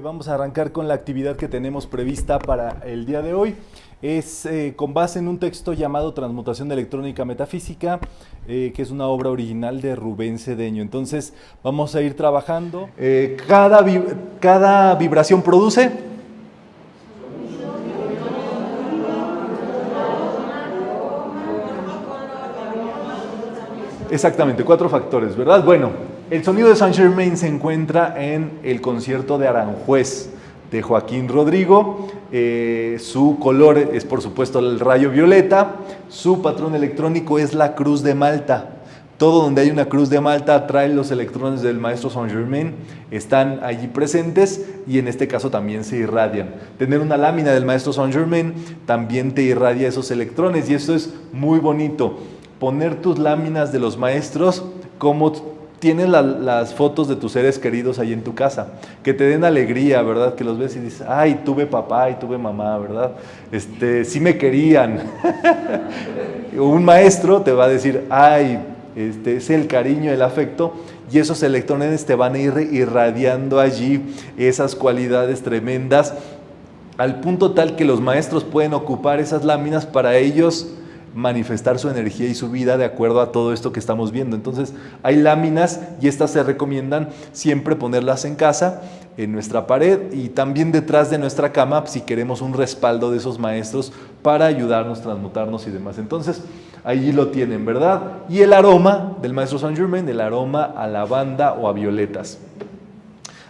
Vamos a arrancar con la actividad que tenemos prevista para el día de hoy. Es con base en un texto llamado Transmutación Electrónica Metafísica, que es una obra original de Rubén Cedeño. Entonces vamos a ir trabajando. Cada vibración produce. Exactamente, 4 factores, ¿verdad? Bueno, el sonido de Saint-Germain se encuentra en el concierto de Aranjuez de Joaquín Rodrigo. Su color es, por supuesto, el rayo violeta. Su patrón electrónico es la cruz de Malta. Todo donde hay una cruz de Malta atrae los electrones del maestro Saint-Germain, están allí presentes y en este caso también se irradian. Tener una lámina del maestro Saint-Germain también te irradia esos electrones y eso es muy bonito. Poner tus láminas de los maestros como tienes las fotos de tus seres queridos ahí en tu casa, que te den alegría, ¿verdad? Que los ves y dices, ay, tuve papá y tuve mamá, ¿verdad? Sí me querían. Un maestro te va a decir, ay, es el cariño, el afecto, y esos electrones te van a ir irradiando allí esas cualidades tremendas, al punto tal que los maestros pueden ocupar esas láminas para ellos manifestar su energía y su vida de acuerdo a todo esto que estamos viendo. Entonces hay láminas y estas se recomiendan siempre ponerlas en casa, en nuestra pared y también detrás de nuestra cama si queremos un respaldo de esos maestros para ayudarnos, transmutarnos y demás. Entonces allí lo tienen, ¿verdad? Y el aroma del maestro Saint-Germain, el aroma a lavanda o a violetas.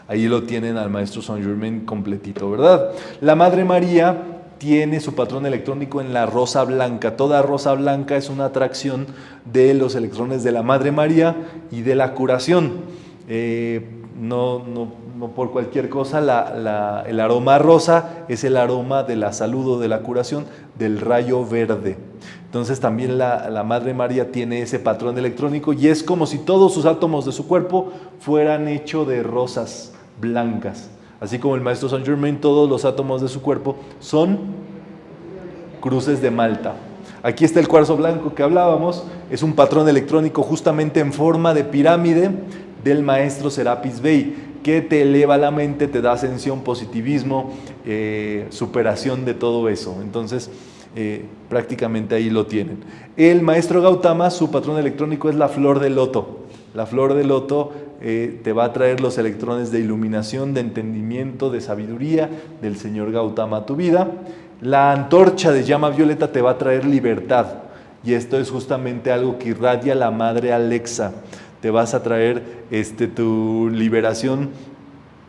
Ahí lo tienen al maestro Saint-Germain completito, ¿verdad? La Madre María tiene su patrón electrónico en la rosa blanca. Toda rosa blanca es una atracción de los electrones de la Madre María y de la curación. No por cualquier cosa, el aroma rosa es el aroma de la salud o de la curación del rayo verde. Entonces también la Madre María tiene ese patrón electrónico y es como si todos sus átomos de su cuerpo fueran hechos de rosas blancas. Así como el maestro Saint-Germain, todos los átomos de su cuerpo son cruces de Malta. Aquí está el cuarzo blanco que hablábamos, es un patrón electrónico justamente en forma de pirámide del maestro Serapis Bey, que te eleva la mente, te da ascensión, positivismo, superación de todo eso. Entonces, prácticamente ahí lo tienen. El maestro Gautama, su patrón electrónico es la flor de loto. La flor de loto te va a traer los electrones de iluminación, de entendimiento, de sabiduría del señor Gautama a tu vida. La antorcha de llama violeta te va a traer libertad y esto es justamente algo que irradia la Madre Alexa. Te vas a traer tu liberación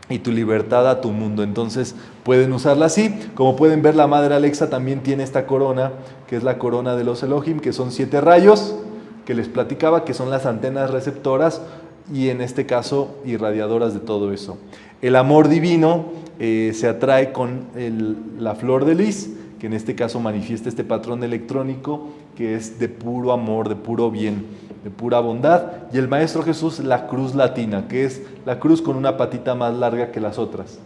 y tu libertad a tu mundo. Entonces pueden usarla así. Como pueden ver, la Madre Alexa también tiene esta corona, que es la corona de los Elohim, que son 7 rayos, que les platicaba, que son las antenas receptoras y en este caso irradiadoras de todo eso. El amor divino se atrae con la flor de lis, que en este caso manifiesta este patrón electrónico que es de puro amor, de puro bien, de pura bondad. Y el Maestro Jesús, la cruz latina, que es la cruz con una patita más larga que las otras.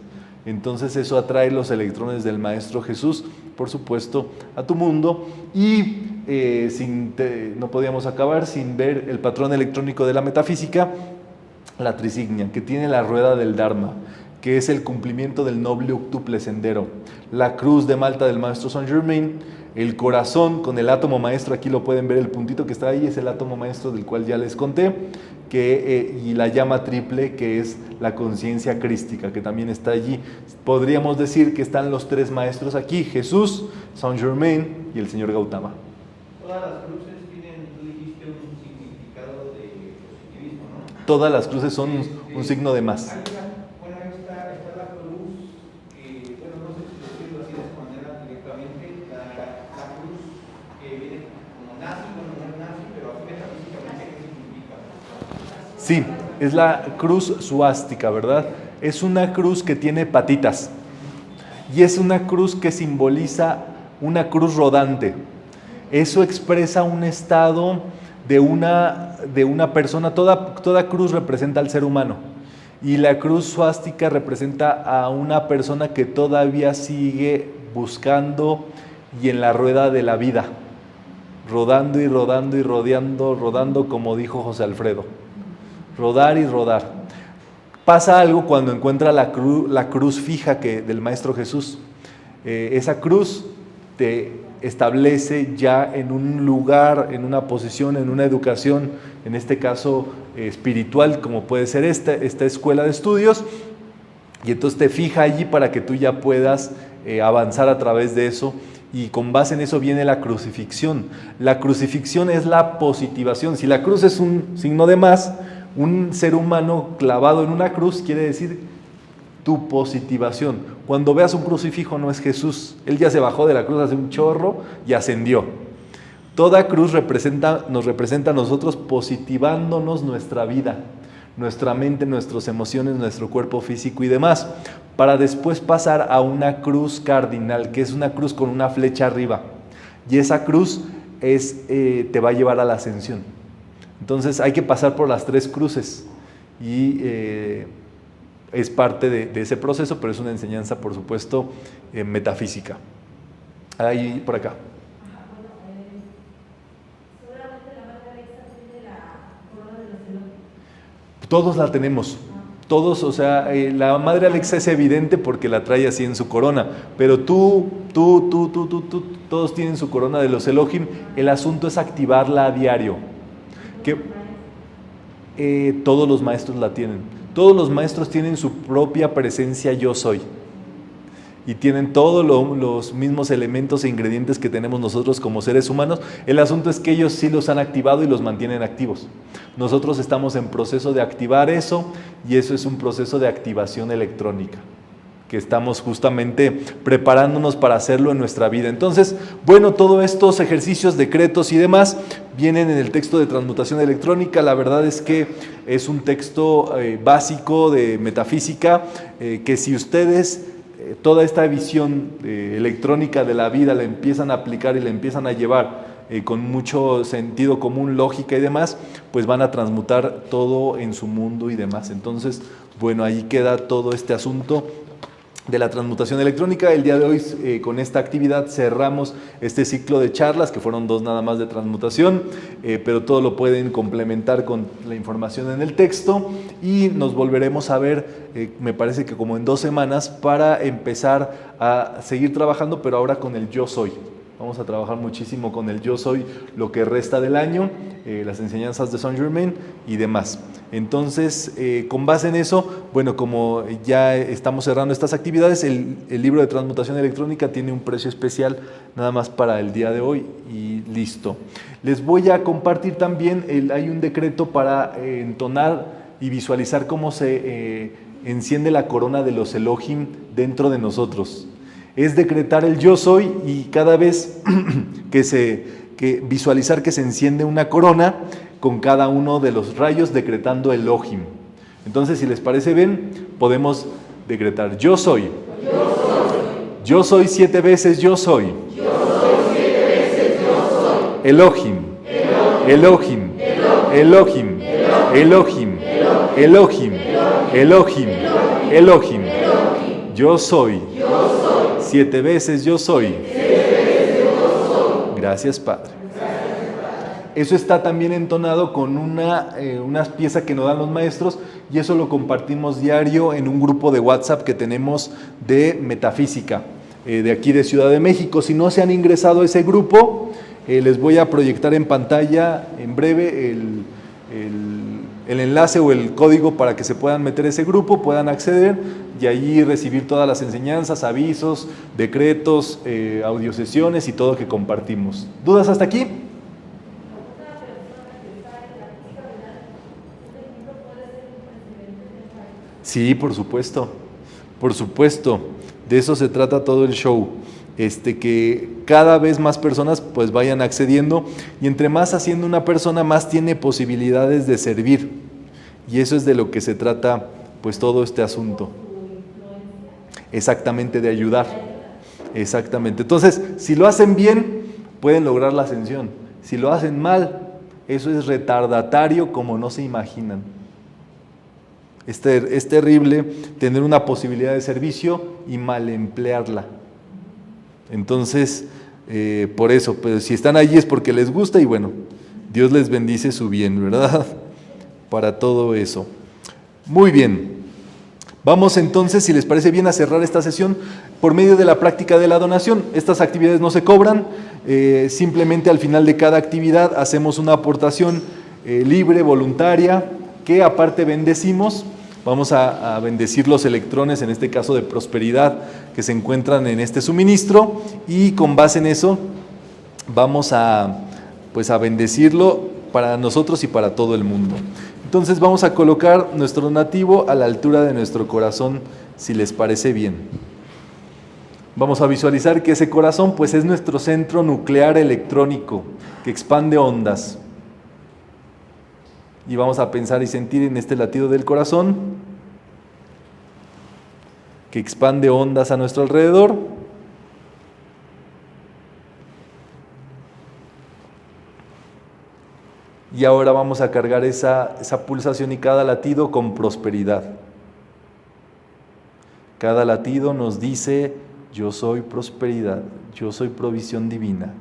Entonces eso atrae los electrones del Maestro Jesús, por supuesto, a tu mundo. Y no podíamos acabar sin ver el patrón electrónico de la metafísica, la trisignia, que tiene la rueda del Dharma, que es el cumplimiento del noble octuple sendero. La cruz de Malta del maestro Saint-Germain, el corazón con el átomo maestro, aquí lo pueden ver, el puntito que está ahí es el átomo maestro del cual ya les conté, y la llama triple, que es la conciencia crística, que también está allí. Podríamos decir que están los 3 maestros aquí, Jesús, Saint-Germain y el señor Gautama. Todas las cruces tienen, tú dijiste, un significado de positivismo, ¿no? Todas las cruces son un signo de más. Bueno, ahí está la cruz, que, bueno, no sé si decirlo así de esa manera directamente, la cruz que viene como nazi, bueno, no es nazi, pero metafísicamente, ¿qué significa? Sí, es la cruz suástica, ¿verdad? Es una cruz que tiene patitas y es una cruz que simboliza una cruz rodante. Eso expresa un estado de una persona. Toda cruz representa al ser humano y la cruz suástica representa a una persona que todavía sigue buscando y en la rueda de la vida, rodando y rodando y rodando, como dijo José Alfredo, rodar y rodar. Pasa algo cuando encuentra la cruz fija del Maestro Jesús. Esa cruz te establece ya en un lugar, en una posición, en una educación, en este caso espiritual, como puede ser esta escuela de estudios, y entonces te fija allí para que tú ya puedas avanzar a través de eso, y con base en eso viene la crucifixión. La crucifixión es la positivación. Si la cruz es un signo de más, un ser humano clavado en una cruz quiere decir tu positivación. Cuando veas un crucifijo no es Jesús, Él ya se bajó de la cruz hace un chorro y ascendió. Toda cruz nos representa a nosotros positivándonos nuestra vida, nuestra mente, nuestras emociones, nuestro cuerpo físico y demás, para después pasar a una cruz cardinal, que es una cruz con una flecha arriba, y esa cruz te va a llevar a la ascensión. Entonces hay que pasar por las 3 cruces, y es parte de ese proceso, pero es una enseñanza, por supuesto, metafísica. Ahí, por acá. Todos la tenemos, todos, o sea, la Madre Alexa es evidente porque la trae así en su corona, pero tú, todos tienen su corona de los Elohim. El asunto es activarla a diario, que todos los maestros la tienen, todos los maestros tienen su propia presencia yo soy, y tienen todos los mismos elementos e ingredientes que tenemos nosotros como seres humanos. El asunto es que ellos sí los han activado y los mantienen activos. Nosotros estamos en proceso de activar eso, y eso es un proceso de activación electrónica, que estamos justamente preparándonos para hacerlo en nuestra vida. Entonces, bueno, todos estos ejercicios, decretos y demás vienen en el texto de transmutación electrónica. La verdad es que es un texto básico de metafísica, que si ustedes toda esta visión electrónica de la vida la empiezan a aplicar y la empiezan a llevar con mucho sentido común, lógica y demás, pues van a transmutar todo en su mundo y demás. Entonces, bueno, ahí queda todo este asunto de la transmutación electrónica. El día de hoy, con esta actividad, cerramos este ciclo de charlas, que fueron 2 nada más de transmutación, pero todo lo pueden complementar con la información en el texto, y nos volveremos a ver, me parece que como en 2 semanas, para empezar a seguir trabajando, pero ahora con el yo soy. Vamos a trabajar muchísimo con el yo soy lo que resta del año, las enseñanzas de Saint Germain y demás. Entonces, con base en eso, bueno, como ya estamos cerrando estas actividades, el libro de transmutación electrónica tiene un precio especial nada más para el día de hoy, y listo. Les voy a compartir también, hay un decreto para entonar y visualizar cómo se enciende la corona de los Elohim dentro de nosotros. Es decretar el yo soy, y cada vez que visualizar que se enciende una corona con cada uno de los rayos decretando Elohim. Entonces, si les parece bien, podemos decretar yo soy. Yo soy 7 veces yo soy. Elohim. Elohim. Elohim. Elohim. Elohim. Elohim. Elohim. Yo soy. 7 veces yo soy. Gracias, Padre. Eso está también entonado con una pieza que nos dan los maestros, y eso lo compartimos diario en un grupo de WhatsApp que tenemos de metafísica, de aquí de Ciudad de México. Si no se han ingresado a ese grupo, les voy a proyectar en pantalla en breve el enlace o el código para que se puedan meter a ese grupo, puedan acceder y allí recibir todas las enseñanzas, avisos, decretos, audiosesiones y todo que compartimos. ¿Dudas hasta aquí? Sí, por supuesto, de eso se trata todo el show, que cada vez más personas pues vayan accediendo, y entre más haciendo una persona, más tiene posibilidades de servir, y eso es de lo que se trata pues todo este asunto, exactamente, de ayudar, exactamente. Entonces, si lo hacen bien, pueden lograr la ascensión. Si lo hacen mal, eso es retardatario como no se imaginan. Es terrible tener una posibilidad de servicio y mal emplearla. Entonces, por eso, pero si están allí es porque les gusta, y bueno, Dios les bendice su bien, ¿verdad? Para todo eso. Muy bien. Vamos entonces, si les parece bien, a cerrar esta sesión por medio de la práctica de la donación. Estas actividades no se cobran, simplemente al final de cada actividad hacemos una aportación libre, voluntaria, que aparte bendecimos. Vamos a bendecir los electrones, en este caso de prosperidad, que se encuentran en este suministro, y con base en eso vamos a bendecirlo para nosotros y para todo el mundo. Entonces vamos a colocar nuestro donativo a la altura de nuestro corazón, si les parece bien. Vamos a visualizar que ese corazón pues es nuestro centro nuclear electrónico que expande ondas. Y vamos a pensar y sentir en este latido del corazón que expande ondas a nuestro alrededor. Y ahora vamos a cargar esa pulsación y cada latido con prosperidad. Cada latido nos dice: yo soy prosperidad, yo soy provisión divina.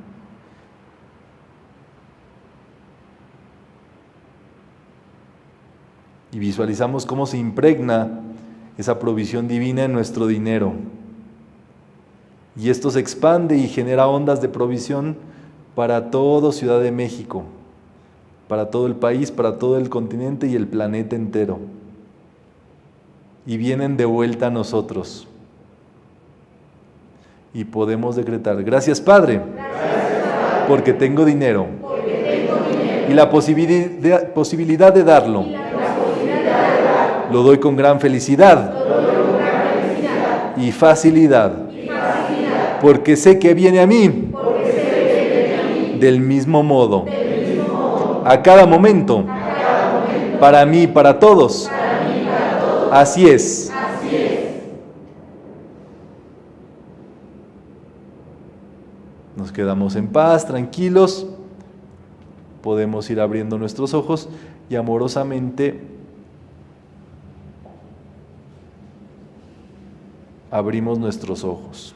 Y visualizamos cómo se impregna esa provisión divina en nuestro dinero. Y esto se expande y genera ondas de provisión para toda Ciudad de México, para todo el país, para todo el continente y el planeta entero. Y vienen de vuelta a nosotros. Y podemos decretar: gracias Padre, porque tengo dinero, y la posibilidad de darlo. Lo doy con gran felicidad y facilidad, porque sé que viene a mí del mismo modo, a cada momento, para mí y para todos. Así es. Nos quedamos en paz, tranquilos. Podemos ir abriendo nuestros ojos y amorosamente abrimos nuestros ojos.